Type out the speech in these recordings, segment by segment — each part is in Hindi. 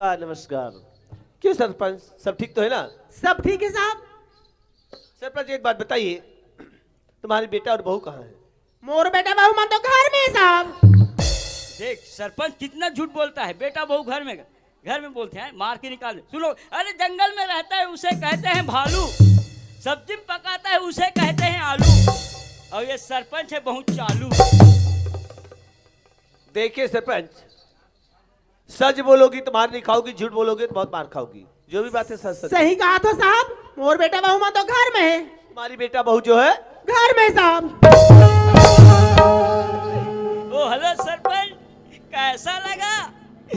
नमस्कार। क्यों सरपंच, सब ठीक तो है ना? सब ठीक है साहब। सरपंच एक बात बताइए, तुम्हारी बेटा और बहू कहाँ है? मोर बेटा बहू मन तो घर में है साहब। देख सरपंच कितना झूठ बोलता है। बेटा बहू घर में बोलते हैं, मार के निकाल दे। सुनो, अरे जंगल में रहता है उसे कहते हैं भालू, सब्जी पकाता है उसे कहते हैं आलू, और ये सरपंच है बहुत चालू। देखिए सरपंच, सच बोलोगी तो मार नहीं खाओगी, झूठ बोलोगे तो बहुत मार खाओगी। जो भी बात है सच सच। सही कहा तो साहब, मोर बेटा बहू मन तो घर में है। तुम्हारी बेटा बहू जो है घर में साहब। ओ हेलो सरपंच, कैसा लगा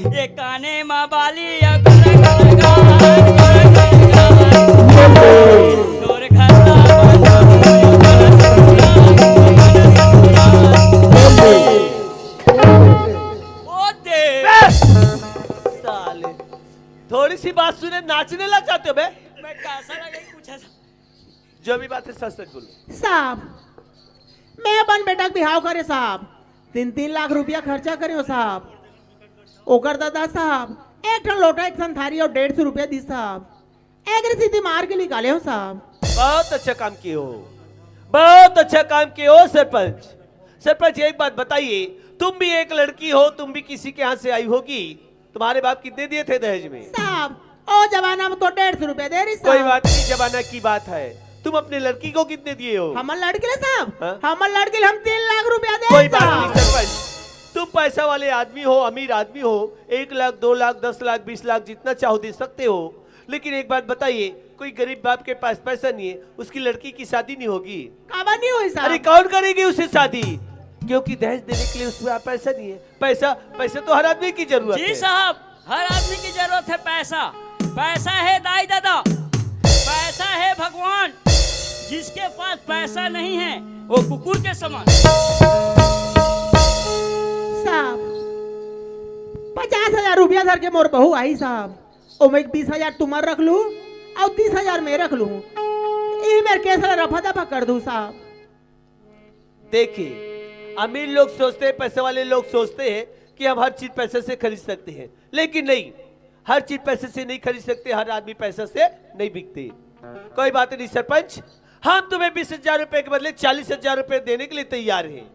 ये काने माँ बाली साले, थोड़ी सी बात सुने नाचने लग जाते हो बे। मैं कैसा लगा पूछा था। जो भी बात है सच सच बोलो। साहब मैं अपन बेटा के बिहाव करे साहब, 3-3 लाख रुपया खर्चा करे हो साहब। ओकर दादा साहब एक टन लोटा एक टन थारी और 150 रुपया दी साहब। एक सीधी मार के निकाले हो साहब। बहुत अच्छा काम किए हो, बहुत अच्छा काम किए हो सरपंच। सरपंच एक बात बताइए, तुम भी एक लड़की हो, तुम भी किसी के यहाँ से आई होगी। तुम्हारे बाप कितने दिए थे दहेज में? साहब ओ जमाना में तो 150 रुपया दे रही साहब। कोई बात नहीं, जमाना की बात है। तुम अपने लड़की को कितने दिए हो? हमर लड़के ले साहब, हाँ? हमर लड़के ले हम 3 लाख रुपया दे कोई बात साहब। नहीं सरपंच, तुम पैसा वाले आदमी हो, अमीर आदमी हो, 1 लाख 2 लाख 10 लाख 20 लाख जितना चाहो दे सकते हो। लेकिन एक बात बताइए, कोई गरीब बाप के पास पैसा नहीं है, उसकी लड़की की शादी नहीं होगी? काबा नहीं हुई साहब। अरे कौन करेगी उससे शादी? क्योंकि दहेज देने के लिए उसमें पैसा नहीं है। पैसा तो हर आदमी की जरूरत है। जी साहब, हर आदमी की जरूरत है पैसा। पैसा है दाई दादा, पैसा है भगवान। जिसके पास पैसा नहीं है वो कुकुर के समान। साहब 50,000 रुपया धर के मोर बहू आई साहब। ओ मैं 20,000 तुम्हार रख लू और 30,000 मैं रख लू। ये मेरे केस रफा दफा कर दूं साहब। देखिए, अमीर लोग सोचते हैं, पैसे वाले लोग सोचते हैं कि हम हर चीज पैसे से खरीद सकते हैं, लेकिन नहीं, हर चीज पैसे से नहीं खरीद सकते। हर आदमी पैसे से नहीं बिकते। कोई बात नहीं सरपंच, हम तुम्हें 20,000 रुपए के बदले 40,000 रुपए देने के लिए तैयार हैं।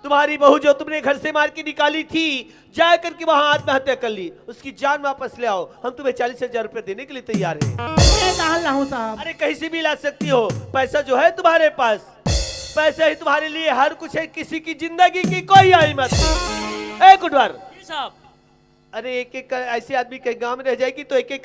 तुम्हारी बहू जो तुमने घर से मार के निकाली थी, जा करके वहां आत्महत्या कर ली, उसकी जान वापस ले आओ। हम तुम्हें 40,000 रुपए देने के लिए तैयार हैं। मैं कहाँ लाऊं साहब? अरे कहीं से भी ला सकती हो, पैसा जो है तुम्हारे पास, पैसा ही तुम्हारे लिए हर कुछ है। किसी की जिंदगी की कोई अहमियत नहीं। एक उठवार जी साहब, अरे एक एक ऐसे आदमी के गांव में रह जाएगी तो एक एक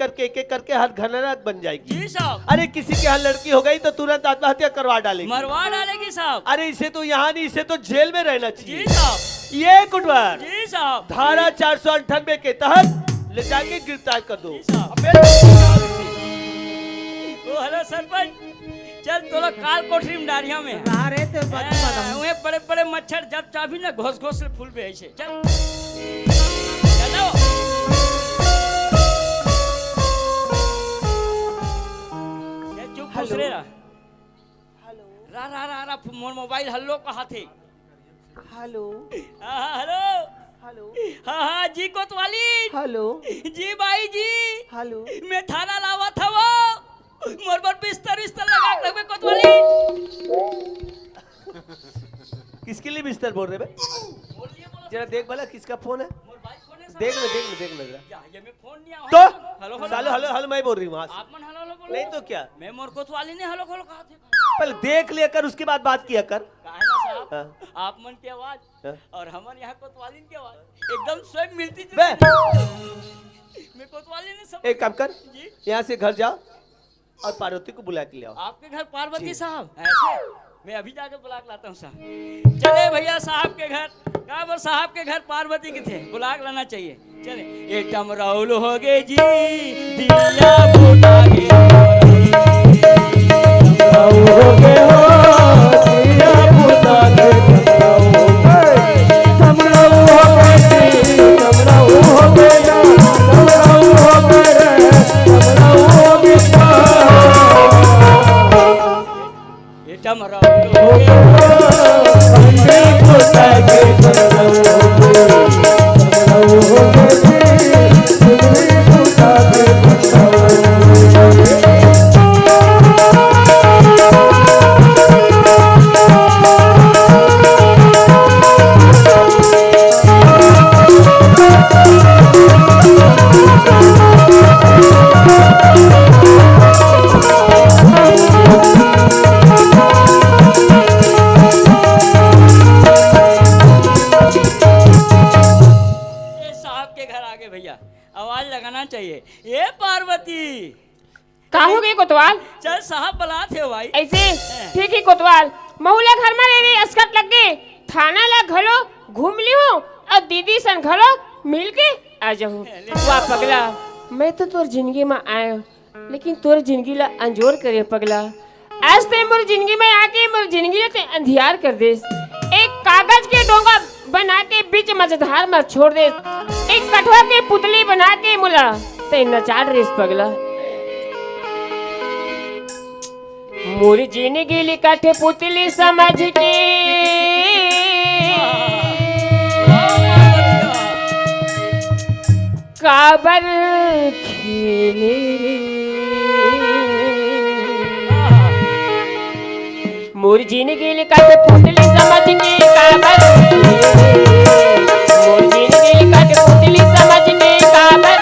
करके हर घर नरक बन जाएगी। जी साहब, अरे किसी के यहाँ लड़की हो गई तो तुरंत आत्महत्या करवा डालेगी। मरवा डालेगी साहब। अरे इसे तो यहाँ नहीं, इसे तो जेल में रहना जी चाहिए। साहब, ये कुटवार जी साहब, धारा 498 के तहत ले जाके गिरफ्तार कर दो। जी साहब। ओ हेलो सरपंच, चल तो लोग काल कोठरी में डारिया में है। रहा रहे तो बात बता। उहे बड़े बड़े मच्छर जब चाबी ना घोस घोस से फूल पे ऐसे। चल चलो। ये चुप घुस रे रहा। रा मोर मोबाइल हल्लो कहा थे। हेलो हेलो हेलो हाँ जी कोतवाली। हेलो जी भाई जी, हेलो मैं थाना लावा था वो मोर पर बिस्तर लगा के रखे कोतवाली। किसके लिए बिस्तर बोल रहे भाई? जरा देख भला किसका फोन है। देख ले ये मैं फोन नहीं आया। तो हेलो सालो हेलो मैं बोल रही हूँ। आप मन हेलो बोलो। नहीं तो क्या, मैं मोर कोतवाली ने हेलो कहा थे। पहले देख लिया कर, उसके बाद बात किया कर। काहे ना साहब, हाँ। आप मन की आवाज हाँ। और हमारे यहाँ कोतवाली की आवाज एकदम स्वयं मिलती बे, मैं कोतवाली ने सब। एक काम कर, जी, यहाँ से घर जाओ और पार्वती को बुला के ले आओ। आपके घर पार्वती साहब? ऐसे मैं अभी जाके बुला के लाता हूँ साहब। चले भैया साहब के घर, कहाँ पर साहब के घर पार्वती के थे, बुला के लाना चाहिए। चले ये टमरौल हो गए जी, दिया बोला हो गए का हो गई कोतवाल? चल साहब बुलाते हो भाई। ऐसे ठीक है कोतवाल, महुला घर में रे अस्कट लग गए, थाना ला घलो घूम ली हूँ और दीदी सन घलो मिल के आ जाऊँ। वाह पगला, मैं तो तोर जिंदगी में आया लेकिन तोर जिंदगी ला अंजोर करे पगला। आज ते मोर जिंदगी में आके मोर जिंदगी ला ते अंधियार कर दे। एक कागज के डोंगा बना के बीच मझधार में छोड़ दे, एक कठवा के पुतली बना के मुला ते नचाड़ रेस पगला। मोरी जीने गिली काठे पुतली समझ के काबर खेले मोरी जीने गिली काठे पुतली समझ के काबर मोरी जीने गिली काठे पुतली समझ के काबर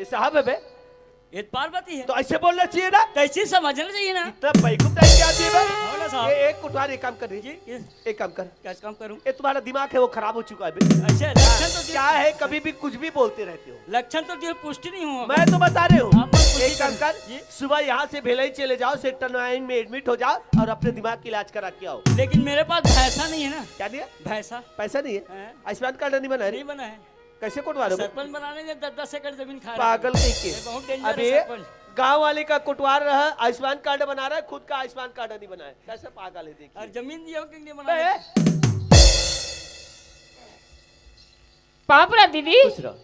साहब है बे, ये पार्वती है तो ऐसे बोलना चाहिए ना, कैसे समझना चाहिए ना। इतना बेवकूफ टाइप क्या आदमी है बे? हो ना साहब। ये एक कुटवार एक काम कर रही है, जी एक काम कर, क्या काम करूं? ये तुम्हारा दिमाग है वो खराब हो चुका है बे। अच्छा लक्षण तो क्या है, कभी भी कुछ भी बोलते रहते हो। लक्षण तो तुझे पुष्टि नहीं हुआ। मैं तो बता रही हूँ, आप पुष्टि एक काम कर, जी। सुबह यहाँ से भेलाई चले जाओ, सेक्टर 9 में एडमिट हो जाओ और अपने दिमाग की इलाज करा के आओ। लेकिन मेरे पास भैंसा नहीं है ना। क्या दिया? भैंसा पैसा नहीं है, हैं? आयुष्मान कार्ड नहीं बना है, नहीं बना है। कैसे कोटवा रहे हो? सरपंच बनाने में 10-10 एकड़ जमीन खा रहा है। पागल कहीं ये के। बहुत डेंजर अबे है सरपंच। गांव वाले का कोटवार रहा, आयुष्मान कार्ड बना रहा है, खुद का आयुष्मान कार्ड नहीं बना है, कैसे पागल है देखिए। और जमीन दिया हो कि नहीं बे, बना? पापरा दीदी खुश रहो।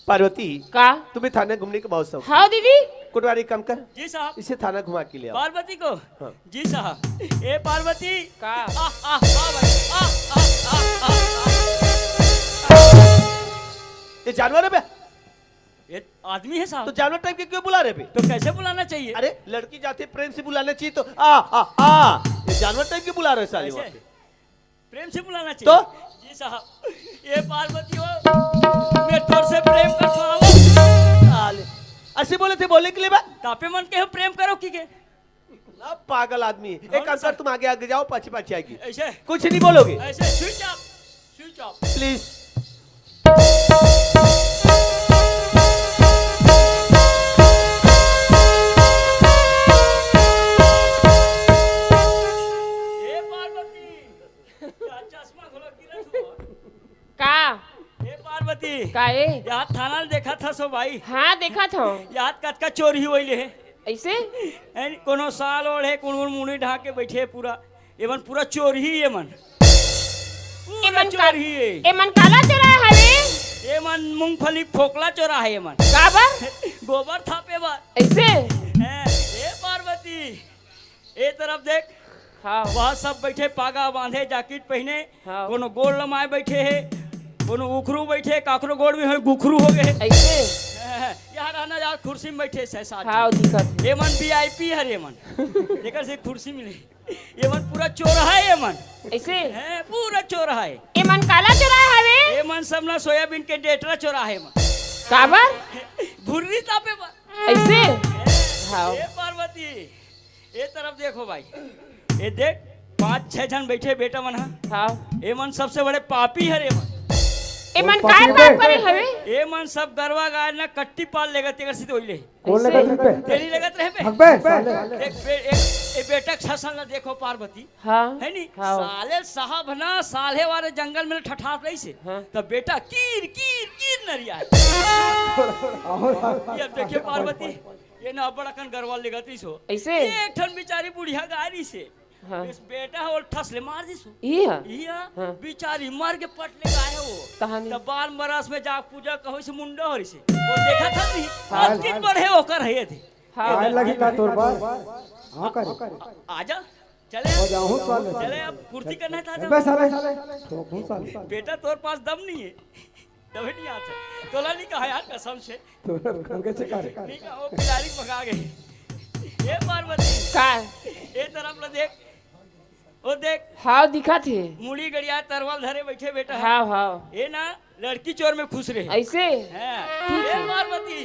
पार्वती, का तुम्हें थाने घूमने का बहुत शौक। हाँ दीदी कोटवारी कम कर, जी साहब। इसे थाना घुमा के ले आओ। पार्वती को हाँ। जी साहब। ए पार्वती का आ आ आ भाई आ आ आ आ ये जानवर है बे? ये आदमी है तो साहब। जानवर टाइप के क्यों बुला रहे बे? तो कैसे बुलाना चाहिए? अरे लड़की जाती है प्रेम से बुलाना चाहिए, तो आ आ आ, ये जानवर टाइप के बुला रहे साले कैसे? वहाँ पे। प्रेम से बुलाना तो? चाहिए। जी साहब। ये पार्वती हो, मैं तोर से प्रेम करता हूँ। साले ऐसे बोले थे बोलने के लिए बे? तापे मन के हो प्रेम करो की के? ना पागल आदमी है। एक काम कर, तुम आगे आगे जाओ, पाछे पाछे आएगी, ऐसे कुछ नहीं बोलोगे ऐसे switch off switch off. Please. ए पार्वती क्या चश्मा खोलो किरण हो? का ए पार्वती का ए यहाँ थाना देखा था सो भाई। हाँ देखा था याद कत का चोरी हुई है। ऐसे यानी कोनो साल ओढ़ है, कोनो मुंडी ढाक के बैठे है पूरा। एमन पूरा चोर ही एमन। पूरा एमन का चोर ही है। एमन काला चोरा हवे एमन मूंगफली फोकला चोरा है एमन। काबर गोबर थापे बा। ऐसे हैं, ए पार्वती ए तरफ देख, हाँ वहाँ सब बैठे पागा बांधे जैकेट पहने। हाँ। कोनो गोल लमाए बैठे है, कोनो उखरू बैठे, काकरो गोड़ में है गुखरू हो गए। ऐसे यहाँ रहना जा कुर्सी में बैठे से साथ। हाँ दिखत एमन वीआईपी है एमन। जेकर से कुर्सी मिले। एमन पूरा चोर है एमन। ऐसे हैं, पूरा चोर है। एमन काला चोरा हवे एमन सब ना सोयाबीन के डेटरा चोरा है एमन। काबर भुर्री तापे बा। ऐसे हाँ ए पार्वती ए तरफ देखो भाई, ये देख 5-6 जन बैठे बेटा मन। हाँ एमन सबसे बड़े पापी है एमन। एमन काय बात करे हवे एमन सब गरवा गाय ना कट्टी पाल लेगा तेगर से ओइले। कौन लगत रहे पे? तेरी लगत रहे पे। हकबे साले। देख एक बेटा छसल ना देखो पार्वती हाँ है नी। हाँ साले साहब ना साले वाले जंगल में ठठात रही से। हाँ। तब बेटा कीर कीर कीर नरिया है। ये अब देखिए पार्वती, ये ना बड़ा कन गरवाल लेगती सो। ऐसे एक ठन बेचारी बुढ़िया गारी से। हाँ इस बेटा और ठसले मार दी सो। ये है इया हाँ। बेचारी मर के पटले गाय हो। कहानी तब बाल मरस में जाग पूजा कहो से मुंडा हो से। वो देखा था नहीं, हाँ। आज दिन बढ़े होकर है थे। हाँ आए लगी का तोर बार हाँ करे आजा चले हो जाऊं साले चले अब पूर्ति करना था बे साले तो कौन साले बेटा तोर पास दम नहीं है तभी नहीं आता तोला नहीं कहा यार कसम से तो घर के चिकार नहीं कहा वो पिलारी भगा गई ये पार्वती का ये तरफ ला देख वो देख हाव दिखा थे मुड़ी गड़िया तरवाल धरे बैठे बेटा हाव हाव ये ना लड़की चोर में खुश रहे ऐसे हैं ये पार्वती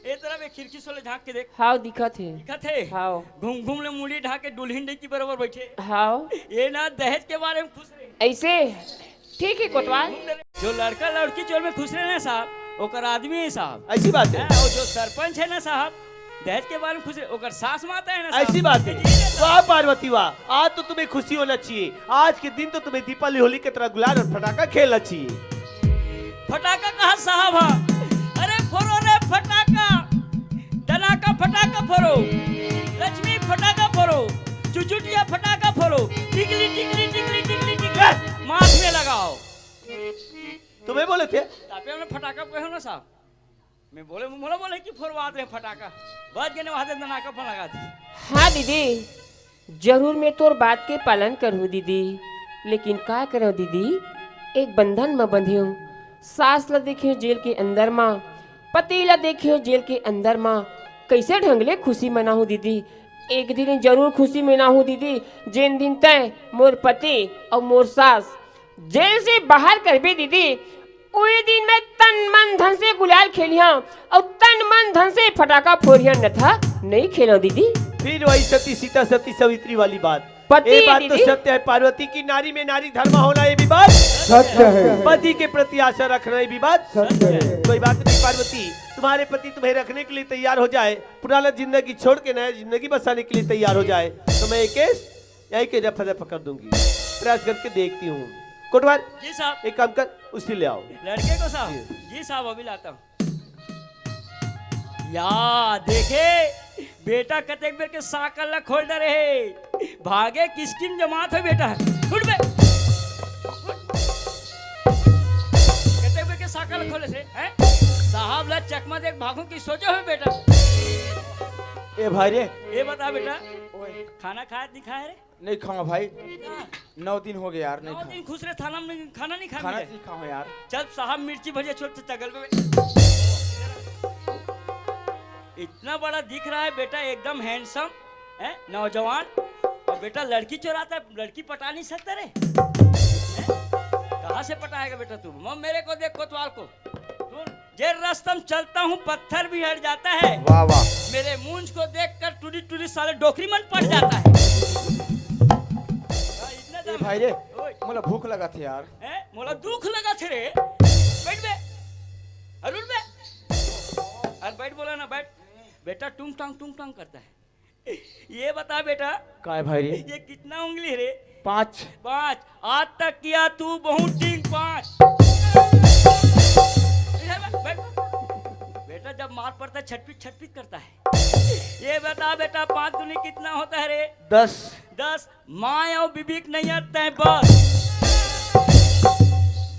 ये तरफ एक खिड़की से झांक के देख हाव दिखा थे दिखत है हाव घूम घूम ले मुड़ी ढाक के दुल्हन की बराबर बैठे हाव ये ना दहेज के बारे में खुश रहे ऐसे ठीक है कोतवाल जो लड़का लड़की चोर में खुश रहे ना साहब ओकर आदमी है साहब ऐसी बात है। और जो सरपंच है ना साहब दहेज के बारे में खुश रहे ओकर सास माता है ना साहब। ऐसी बात है। वाह पार्वती वाह, आज तो तुम्हें खुशी होना चाहिए। आज के दिन तो तुम्हें दीपावली होली की तरह गुलाल और फटाका खेलना चाहिए। फटाका कहा साहब हा? अरे फोड़ो रे फटाका, धनाका फटाका फोड़ो, लक्ष्मी फटाका फोड़ो, चुचुटिया फटाका फोड़ो, टिकली टिकली टिकली टिकली टिकली माथ में लगाओ। तुम्हें बोले थे तापे हमने फटाका कहो ना साहब, मैं बोले मोला बोले कि फोड़वाते हैं फटाका, बच गए वहां से धनाका फोन लगा दी। हाँ दीदी, जरूर मैं तोर बात के पालन करूँ दीदी, लेकिन का करो दीदी, एक बंधन में बंधी हूँ। सास ला देखे जेल के अंदर माँ, पति ला देखे जेल के अंदर माँ, कैसे ढंगले खुशी मनाऊँ दीदी। एक दिन जरूर खुशी मनाऊँ दीदी, जिन दिन तय मोर पति और मोर सास जेल से बाहर कर भी दीदी, उस दिन मैं तन मन धन से गुलाल खेलिया और तन मन धन से फटाका फोड़िया न था नहीं खेला दीदी। फिर वही सती सीता सती सवित्री वाली बात। पति ये बात तो दीदी। सत्य है पार्वती की, नारी में नारी धर्म होना ये भी बात सत्य है पति के प्रति आशा रखना ये भी बात सत्य है कोई बात नहीं पार्वती, तुम्हारे पति तुम्हें रखने के लिए तैयार हो जाए, पुराना जिंदगी छोड़ के नया जिंदगी बसाने के लिए तैयार हो जाए तो मैं एक केस यही के रफा दफा कर दूंगी। प्रयास करके देखती हूँ। कोटवार जी साहब, एक काम कर, उसी ले आओ। लड़के को साहब। जी साहब अभी लाता हूँ। या देखे बेटा कतेक बेर के साकल ला खोल डरे है, भागे किसकिन जमात है बेटा, उठ बे कतेक बेर के साकल खोले से हैं साहब ला चकमा देख भागू की सोचो है बेटा। ए भाई रे, ये बता बेटा खाना खाया नहीं खाया रे? नहीं खाऊंगा भाई, 9 दिन हो गए यार, नहीं 9 खाऊं। दिन खुश रहे थाना में खाना नहीं खाना खाना नहीं खाऊं यार। चल साहब मिर्ची भजिया छोड़ तगल में इतना बड़ा दिख रहा है बेटा, एकदम हैंडसम है नौजवान, और बेटा लड़की चुराता है, लड़की पटा नहीं सकता रे, कहाँ से पटाएगा बेटा तू? मेरे को देख कोतवाल को, जे रस्तम चलता हूँ पत्थर भी हट जाता है, वाह वाह। मेरे मूंछ को देखकर टूटी टूटी साले डोकरी मन पड़ जाता है। ए भाई रे, ओए, मुझे भूख लगा थी यार। हैं? मोला दुख लगा थे रे, बैठ बे, अरे उठ बे, अरे बैठ बोला ना बैठ, बेटा टूंग टांग करता है। ये बता बेटा, का है भाई रे? ये कितना उंगली रे? 5। 5। आज तक किया तू बहुत ठीक 5। बैठ। बेटा जब मार पड़ता है छटपिट करता है। ये बता बेटा 5 दूनी कितना होता है रे? 10। 10। माँ और बीबी नहीं आता है बस।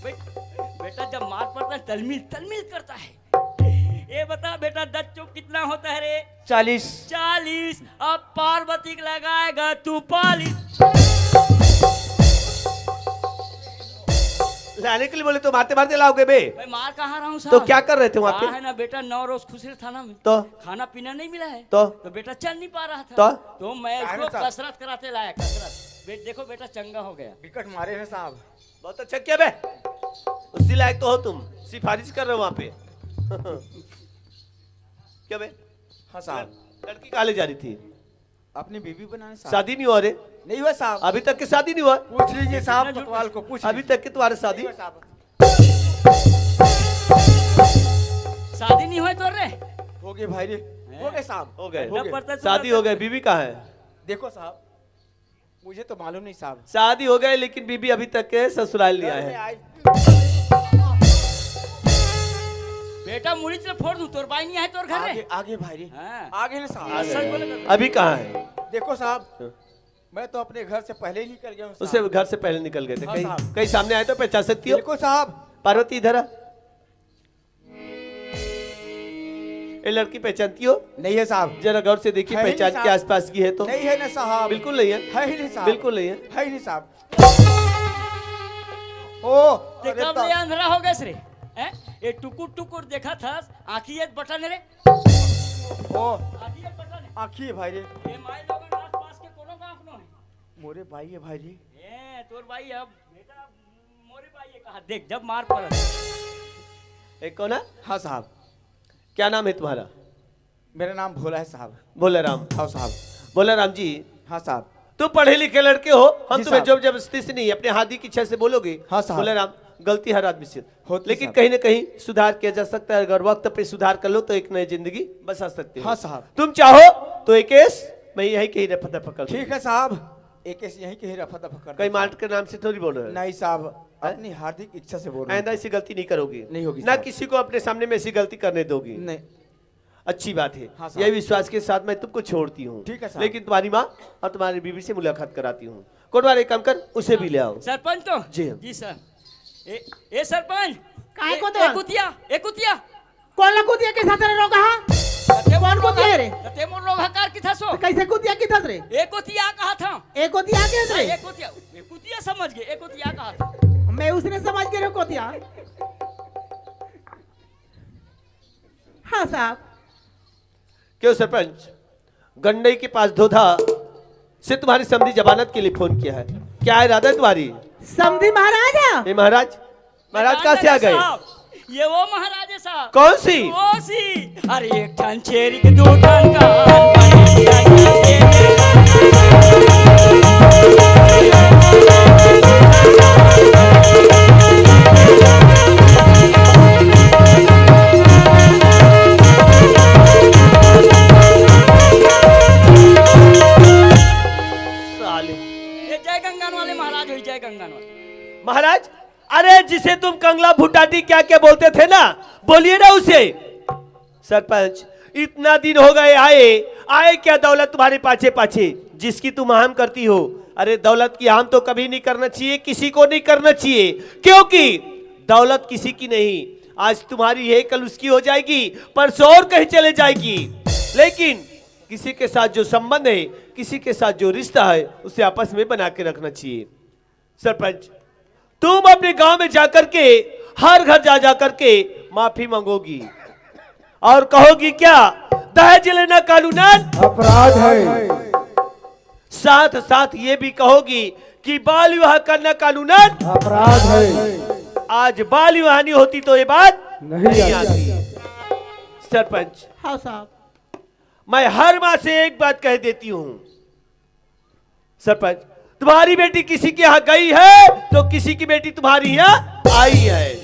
बेटा जब मार पड़ता है तलमिल करता है। ये बता बेटा 10 चौक कितना होता है रे? 40। 40। अब पार्वती लगाएगा तू 40। लाने के लिए बोले तो मारते मारते लाओगे बे? मैं मार कहाँ रहा हूँ साहब? तो क्या कर रहे थे वहाँ पे? है ना बेटा 9 रोज खुश रहे थाना में, तो खाना पीना नहीं मिला है, तो बेटा चल नहीं पा रहा था, तो मैं है इसको ना साहब? कसरत कराते लाया, कसरत। देखो बेटा चंगा हो गया। विकेट मारे हैं साहब। बहुत अच्छा किया बे, उसी लायक तो हो तुम, सिफारिश कर रहे हो वहाँ पे। क्या बे? हाँ साहब। लड़की कहाँ ले जा रही थी? अपनी बीबी बनाने साहब। शादी नहीं हुआ रे? नहीं हुआ साहब। अभी तक की शादी नहीं हुआ? पूछ लीजिए साहब, कोतवाल को पूछ अभी तक की तुम्हारी शादी? लीजिए साहब। शादी नहीं हुआ तो रे? हो गए भाई रे, हो गए साहब, हो गए। हो गए। पड़ता है तो शादी हो गई, बीबी कहाँ है? देखो साहब, मुझे तो मालूम नहीं साहब। शादी हो गई लेकिन बीबी अभी तक के ससुराल नहीं आए घर में हैं। आई। बेटा मुड़ी से फोड़ दूं, तोर बाई नहीं है तोर घर आगे रे? आगे भाई रे, हाँ। आगे ना साहब। सच बोले तो। अभी कहाँ है? देखो साहब, मैं तो अपने घर से पहले ही निकल गया हूँ साहब। उससे घर से पहले निकल गए थे। हाँ, कहीं साहब। कहीं सामने आए तो पहचान सकती हो? देखो साहब, पार्वती इधर आ। ये लड़की पहचानती हो? नहीं है साहब। जरा गौर से देखिए, है ही पहचान नहीं के साहब। आसपास की है तो? नहीं है ना साहब। बिल्कुल नहीं है। है ही नहीं साहब। बिल्कुल नहीं है। है ही नहीं साहब। ओ ते अरे कब ले अंधेरा हो गए रे? हैं? ये टुकुर टुकुर देखा था, आँखी एक बटन रे, ओ आँखी एक बटन है। आखी है भाई रे। ये माई लोगन आस पास के कोनो का अपनो है। मोरे भाई है भाई रे। ए तोर भाई अब बेटा मोरे भाई ये कहा देख जब मार पड़ा। एक कौन है? हाँ साहब। क्या नाम है तुम्हारा? मेरा नाम भोला है साहब। भोला राम। हाँ साहब। भोला राम जी, हाँ साहब। तुम पढ़े लिखे लड़के हो, हम जी तुम्हें साहब। जबरदस्ती से नहीं, अपने हाथी की इच्छा से बोलोगे। हाँ साहब। भोला राम, गलती हर आदमी से होती लेकिन साहब। कहीं ना कहीं सुधार किया जा सकता है। अगर वक्त पे सुधार कर लो तो एक नई जिंदगी बसा सकते हो। हाँ साहब। तुम चाहो तो एक केस मैं यही कहीं रफा दफा कर दूं। ठीक है साहब। एक ऐसे यहीं के ही रफा दफा कर कहीं दो मार्ट के नाम से थोड़ी बोल रहे हो। नहीं साहब, अपनी हार्दिक इच्छा से बोल रहा आइंदा ऐसी गलती नहीं करोगी। नहीं होगी ना साहब। किसी को अपने सामने में ऐसी गलती करने दोगी। नहीं। अच्छी बात है। हाँ साहब। यही विश्वास के साथ मैं तुमको छोड़ती हूँ। ठीक है साहब। लेकिन तुम्हारी माँ और तुम्हारी बीवी से मुलाकात कराती हूँ। कोटवार एक काम कर, उसे भी ले आओ। सरपंच तो जी। जी सर। ए सरपंच काय को तो? ए कुतिया कौन ला कुतिया के साथ रे रोगा? तते कौन कुतिया रे? तते मोर लोग हकार की था सो तो कैसे कुतिया की थत रे? ए कुतिया कहा था। एक कुतिया के रे? ए कुतिया समझ गए, ए कुतिया कहा था। मैं उसने समझ के रे कुतिया। हाँ साहब। क्यों सरपंच, गंडई के पास धोधा से तुम्हारी समधी जमानत के लिए फोन किया है। क्या इरादा है तुम्हारी? समधी महाराजा। ए महाराज, महाराज कहाँ से आ गए? साहब, ये वो महाराज है साहब। कौन सी? वो सी। अरे एक ठन चेरी के दो ठन का साले। ये जय गंगान वाले महाराज हुई, जय गंगान वाले महाराज, अरे जिसे तुम कंगला भुटाटी क्या क्या बोलते थे ना, बोलिए ना उसे। सरपंच, इतना दिन हो गए आए क्या दौलत तुम्हारे पाछे पाछे जिसकी तुम हाम करती हो। अरे दौलत की हाम तो कभी नहीं करना चाहिए, किसी को नहीं करना चाहिए, क्योंकि दौलत किसी की नहीं। आज तुम्हारी है, कल उसकी हो जाएगी, परसों और कहीं चले जाएगी। लेकिन किसी के साथ जो संबंध है, किसी के साथ जो रिश्ता है, उसे आपस में बना के रखना चाहिए। सरपंच, तुम अपने गांव में जाकर के, हर घर जा जाकर के माफी मांगोगी और कहोगी क्या? दहेज लेना कानूनन अपराध है। साथ साथ ये भी कहोगी कि बाल विवाह करना कानूनन अपराध है। आज बाल विवाह नहीं होती तो ये बात नहीं आती। सरपंच, हाँ साहब। मैं हर माँ से एक बात कह देती हूँ। सरपंच, तुम्हारी बेटी किसी के यहाँ गई है तो किसी की बेटी तुम्हारी यहाँ आई है।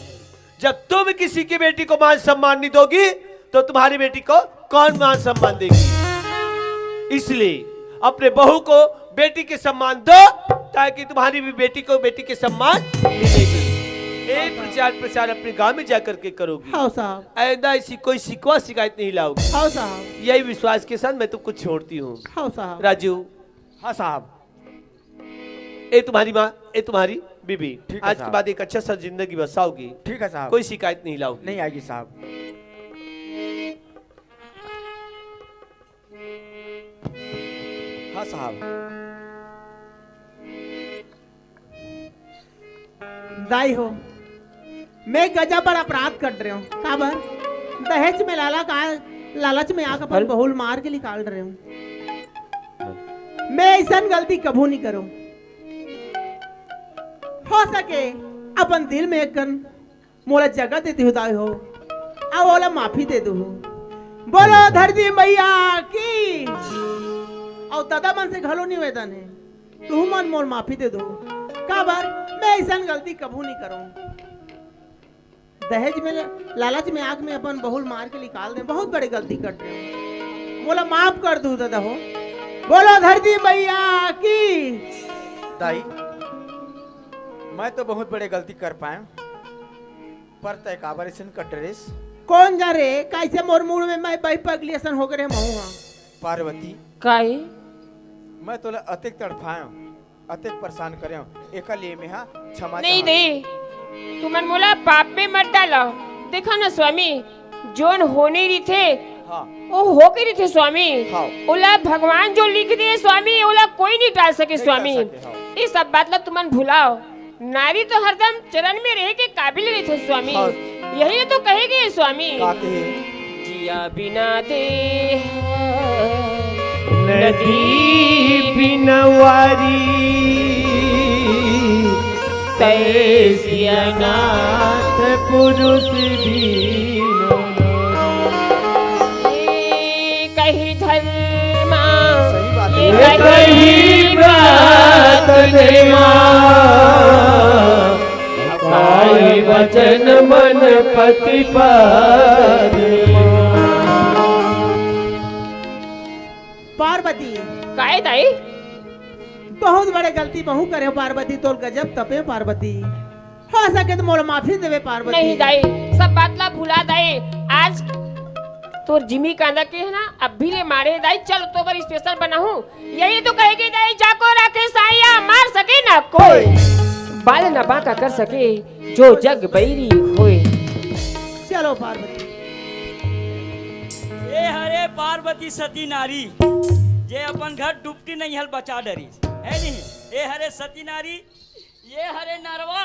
जब तुम किसी की बेटी को मान सम्मान नहीं दोगी तो तुम्हारी बेटी को कौन मान सम्मान देगी? इसलिए अपने बहू को बेटी के सम्मान दो ताकि तुम्हारी भी बेटी को बेटी के सम्मान मिलेगी। एक प्रचार अपने गांव में जाकर के करोगी। हाँ साहब। आइंदा ऐसी कोई शिकवा शिकायत नहीं लाओगी। हाँ साहब। यही विश्वास के साथ मैं तुमको छोड़ती हूँ। हाँ साहब। राजू, हाँ साहब। ये तुम्हारी माँ, ये तुम्हारी बीबी, ठीक है आज के साहब। बाद एक अच्छा सा जिंदगी बसाओगी, ठीक है साहब। कोई शिकायत नहीं लाओगी। नहीं आएगी साहब। हाँ साहब। दाई हो, मैं गजब बड़ा अपराध कर रहे हूँ। काबर दहेज में लालच में आकर अपन बहुल मार के निकाल रहे हूँ। मैं ऐसा गलती कभू नहीं करूँ। हो सके अपन दिल में एक कन मोला जगह देती हो दाई हो, अब ओला माफी दे दो। बोलो धरती मैया की। और दादा मन से घलो निवेदन है, तू मन मोर माफी दे दो। काबर मैं ऐसा गलती कभू नहीं करूँ। दहेज में लालच में आग में अपन बहुल मार के निकाल दे, बहुत बड़ी गलती कर रहे हो। बोला माफ कर दू दादा हो। बोलो धरती मैया की। दाई, मैं तो बहुत बड़े गलती कर पाए, पर तय काबर ऐसे कट रेस। कौन जा रे? कैसे मोर मुड़ में मैं बाई पगली ऐसा हो गए महूंगा। पार्वती, काहे? मैं तोला अतिक तड़फायो, अतिक परेशान करे एक लिए में हाँ क्षमा नहीं चाहत। दे, तुमन मोला पाप में मत डालो। देखो ना स्वामी, जोन होने रही थे हाँ ओ हो के नहीं थे स्वामी। हाँ। ओला भगवान जो लिख दिए स्वामी ओला कोई नहीं टाल सके स्वामी। टाल सके, हाँ। ये सब बात ला तुमन भुलाओ। नारी तो हरदम चरण में रह के काबिल रहे थे स्वामी। हाँ। यही तो कहेगे स्वामी। का कहे जिया बिना दे नदी बिनवारी तैसिया नाथ पुरुष भी कही धर्मा सही बात ये है। कही बात काई वचन मन पति पार्वती काय दाई बहुत बड़े गलती बहु करे हो पार्वती, तोर गजब तपे पार्वती। हो सके तो मोल माफी देवे पार्वती। नहीं दाई सब बात ला भुला दाई। आज तोर जिमी कांदा के है ना अब भी ले मारे दाई। चल तो बर स्पेशल बनाऊं। यही तो कहेगी दाई जाको रखे साया मार सके ना कोई। बाल न बाका कर सके जो जग बैरी होए। चलो पार्वती। ए हरे पार्वती सती नारी जे अपन घर डुबकी नहीं हल बचा डरी है नहीं। ए हरे सती नारी ये हरे नरवा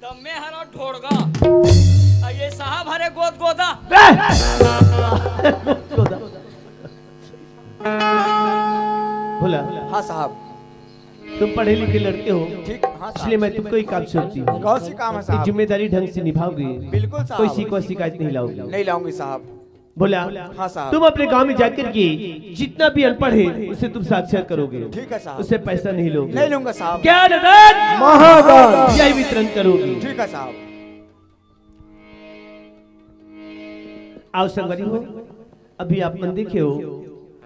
तब मैं हरो ढोड़गा और ये साहब हरे गोद गोदा। बोला हाँ साहब तुम पढ़े लिखे लड़के हो, ठीक हाँ इसलिए मैं तुमको एक काम सोचती हूँ। कौन सी काम है एक साहब? जिम्मेदारी ढंग से निभाओगे, बिल्कुल साहब। कोई शिकायत नहीं लाओगे। नहीं लाऊंगी साहब। बोला हाँ साहब। तुम अपने गांव में जाकर के जितना भी अनपढ़ है उसे तुम साक्षर करोगे, ठीक है साहब। उससे पैसा नहीं लोगे, नहीं लूंगा साहब। ज्ञान दान महादान यही वितरण करोगे। ठीक है साहब। आओ संगरी हो, अभी आप मन देखे हो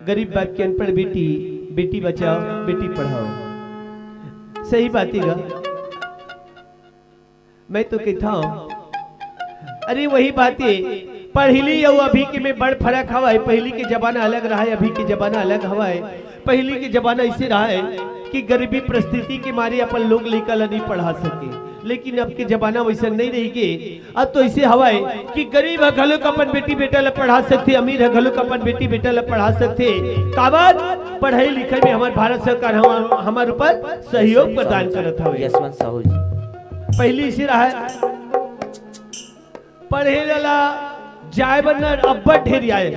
गरीब बाप की अनपढ़ बेटी, बेटी बचाओ बेटी पढ़ाओ। सही बात है गा? मैं तो कहता हूँ अरे वही बात है पहली और अभी के में बड़ फर्क हवा है। पहली के जमाना अलग रहा है, अभी के जमाना अलग हवा है। पहली के जमाना ऐसे रहा है कि गरीबी परिस्थिति के मारे अपन लोग लेकर नहीं पढ़ा सके, लेकिन अब के जमाना वैसा नहीं रहेगी। अब तो ऐसे हवा है कि गरीब है घलो का अपन बेटी बेटा ला पढ़ा सकते, अमीर है घलो का अपन बेटी बेटा ला पढ़ा सकते। काबाद पढ़ाई लिखाई में हमारे भारत सरकार हमारे ऊपर सहयोग प्रदान करत हवे। यशवंत साहू जी पहली इसी रहा है पढ़े ला जाए बना अब्बा ढेर आए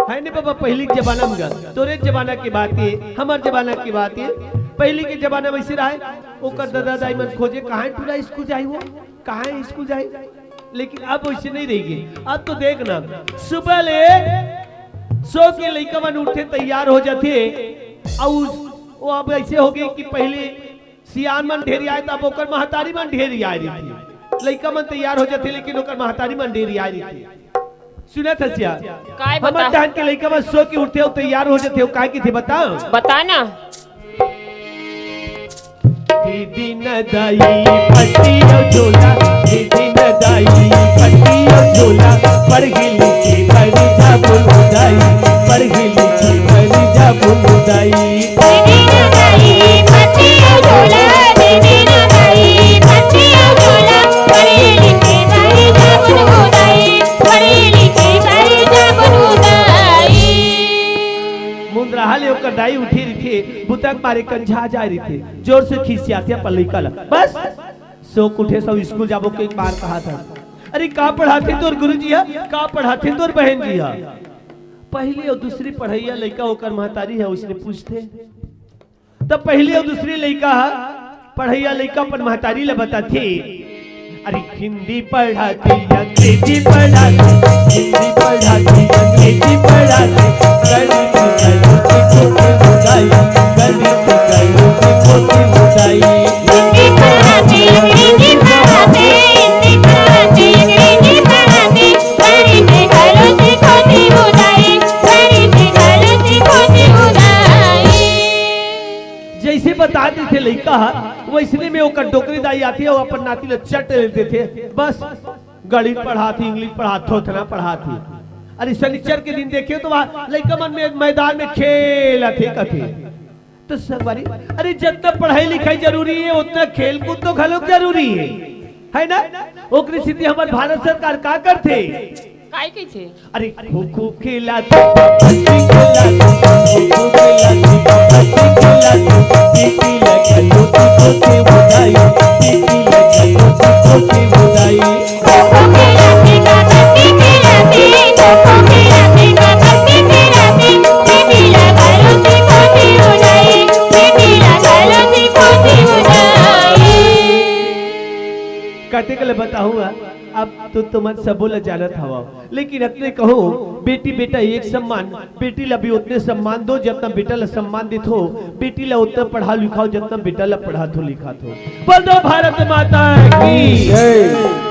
है नहीं बाबा। पहली के जमाना में तोरे जमाना की बात है, हमारे जमाना की बात है। पहली के जमाना में ऐसे रहा है ओकर दादा दाई मन खोजे कहाँ टूरा स्कूल जाए वो कहाँ स्कूल जाए, लेकिन अब वैसे नहीं रहेगी। अब तो देखना सुबह ले सो के लड़का मन उठे तैयार हो जाते और वो अब ऐसे हो गए कि पहले सियान मन ढेरी आए तब ओकर महतारी मन ढेरी आ रही थी। लड़का मन तैयार हो जाते लेकिन ओकर महतारी मन ढेरी आ रही थी। सुना था सिया काय हमर बता टाइम के लड़का मन सो के उठते हो तैयार हो जाते हो काय की थे बताओ। बताना दीदी न दाई पट्टी और झोला, दीदी न दाई पट्टी और झोला, पढ़ लिखी बड़ी जा बुलुदाई, पढ़ लिखी बड़ी जा बुलुदाई। दीदी न दाई पट्टी और झोला, दीदी न दाई पट्टी और झोला, पढ़ी लिखी बड़ी जा बुलुदाई, पढ़ी लिखी बड़ी जा बुलुदाई। मुंद्राहा ले ओकर दाई उठी रही थी, बुतक मारे कंझा जा रही थी, जोर से खिसियाते पल्ली कला बस सो उठे सब स्कूल जाबो के एक बार कहा था अरे का पढ़ाते तोर गुरुजी है, का पढ़ाते तोर बहन जी है। पहली और दूसरी पढ़ैया लड़का होकर महतारी है उसने पूछते तब पहली और दूसरी लड़का पढ़ैया लड़का पर महतारी ले बताते अरे हिंदी पढ़ाती अंग्रेजी पढ़ाती, हिंदी पढ़ाती अंग्रेजी पढ़ाती, गणित कलो की छोटी बुदाई, गणित कलो की छोटी बुदाई। हिंदी पढ़ाते अंग्रेजी पढ़ाते, हिंदी पढ़ाते अंग्रेजी पढ़ाते, गणित कलो की छोटी बुदाई, गणित कलो की छोटी बुदाई। जैसे बताते थे लड़का वैसने में ओकर डोकरी दाई आती है वो अपन नाती ले चट लेते थे बस गणित पढ़ाती इंग्लिश पढ़ाती थोथना पढ़ाती। अरे शनिचर के दिन देखे तो वहाँ लड़का मन में मैदान में खेल थे कथे तो सवारी अरे जितना पढ़ाई लिखाई जरूरी है उतना खेल कूद तो घलोक जरूरी है ना। ओकरी स्थिति हमारे भारत सरकार का करते काय कही थे अरे खो खो खेला तो कबड्डी खेला तो खो खो खेला तो कबड्डी खेला तो पीटी लगा लोटी को के बुदाई पीटी लगा लोटी को के बुदाई खो खिलाते कबड्डी खिलाते खो खिलाते कबड्डी खिलाते बेटी लगा लोटी खोटी उड़ाई बेटी लगा लोटी खोटी उड़ाई कहते कल बताऊंगा अब तो तुम सब बोला जानत हवा लेकिन अपने कहो बेटी बेटा एक सम्मान बेटी ला भी उतने सम्मान दो जितना बेटा ला सम्मान देत हो बेटी ला उतना पढ़ा लिखाओ जितना बेटा ला पढ़ा तो लिखा तो बोल दो भारत माता की जय